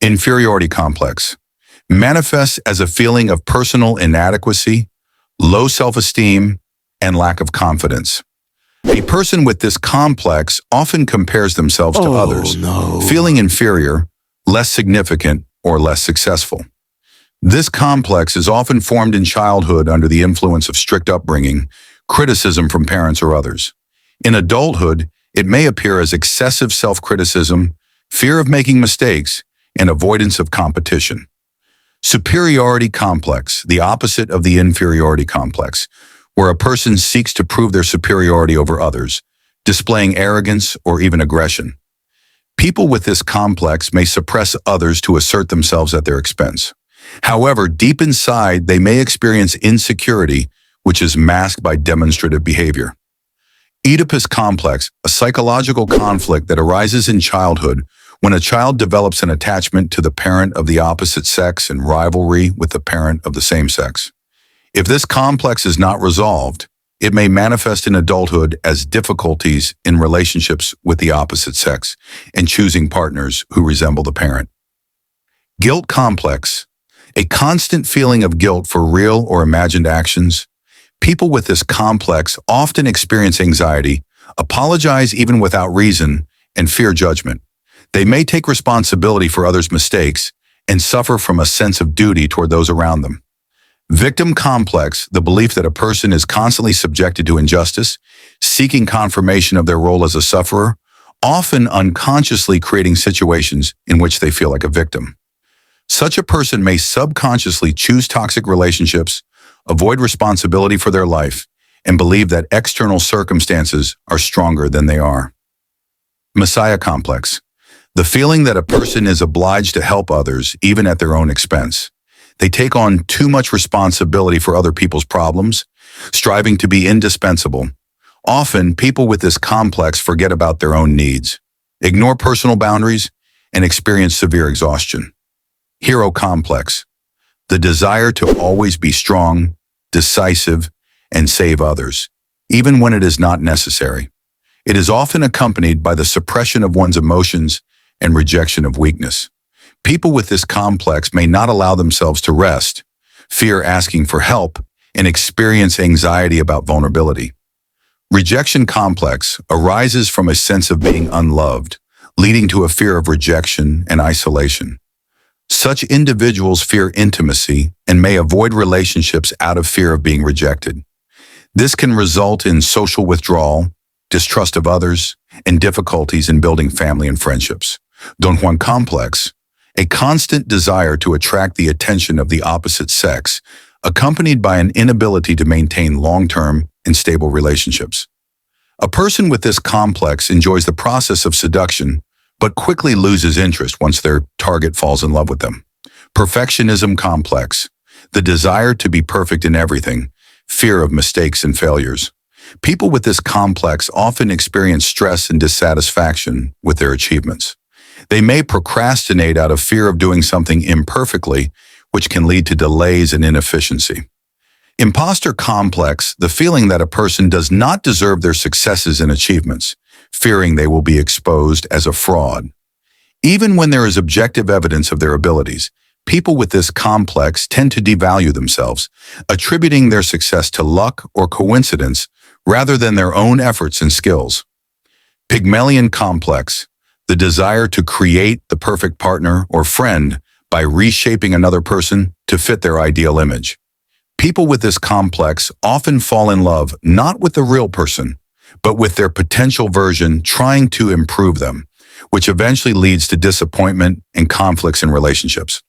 Inferiority complex manifests as a feeling of personal inadequacy, low self-esteem, and lack of confidence. A person with this complex often compares themselves to others, feeling inferior, less significant, or less successful. This complex is often formed in childhood under the influence of strict upbringing, criticism from parents or others. In adulthood, it may appear as excessive self-criticism, fear of making mistakes, and avoidance of competition. Superiority complex, the opposite of the inferiority complex, where a person seeks to prove their superiority over others, displaying arrogance or even aggression. People with this complex may suppress others to assert themselves at their expense. However, deep inside, they may experience insecurity, which is masked by demonstrative behavior. Oedipus complex, a psychological conflict that arises in childhood when a child develops an attachment to the parent of the opposite sex and rivalry with the parent of the same sex. If this complex is not resolved, it may manifest in adulthood as difficulties in relationships with the opposite sex and choosing partners who resemble the parent. Guilt complex, a constant feeling of guilt for real or imagined actions. People with this complex often experience anxiety, apologize even without reason, and fear judgment. They may take responsibility for others' mistakes and suffer from a sense of duty toward those around them. Victim complex, the belief that a person is constantly subjected to injustice, seeking confirmation of their role as a sufferer, often unconsciously creating situations in which they feel like a victim. Such a person may subconsciously choose toxic relationships, avoid responsibility for their life, and believe that external circumstances are stronger than they are. Messiah complex, the feeling that a person is obliged to help others even at their own expense. They take on too much responsibility for other people's problems, striving to be indispensable. Often, people with this complex forget about their own needs, ignore personal boundaries, and experience severe exhaustion. Hero complex, the desire to always be strong, decisive, and save others, even when it is not necessary. It is often accompanied by the suppression of one's emotions and rejection of weakness. People with this complex may not allow themselves to rest, fear asking for help, and experience anxiety about vulnerability. Rejection complex arises from a sense of being unloved, leading to a fear of rejection and isolation. Such individuals fear intimacy and may avoid relationships out of fear of being rejected. This can result in social withdrawal, distrust of others, and difficulties in building family and friendships. Don Juan complex, a constant desire to attract the attention of the opposite sex, accompanied by an inability to maintain long-term and stable relationships. A person with this complex enjoys the process of seduction, but quickly loses interest once their target falls in love with them. Perfectionism complex, the desire to be perfect in everything, fear of mistakes and failures. People with this complex often experience stress and dissatisfaction with their achievements. They may procrastinate out of fear of doing something imperfectly, which can lead to delays and inefficiency. Imposter complex, the feeling that a person does not deserve their successes and achievements, fearing they will be exposed as a fraud. Even when there is objective evidence of their abilities, people with this complex tend to devalue themselves, attributing their success to luck or coincidence rather than their own efforts and skills. Pygmalion complex, the desire to create the perfect partner or friend by reshaping another person to fit their ideal image. People with this complex often fall in love not with the real person, but with their potential version trying to improve them, which eventually leads to disappointment and conflicts in relationships.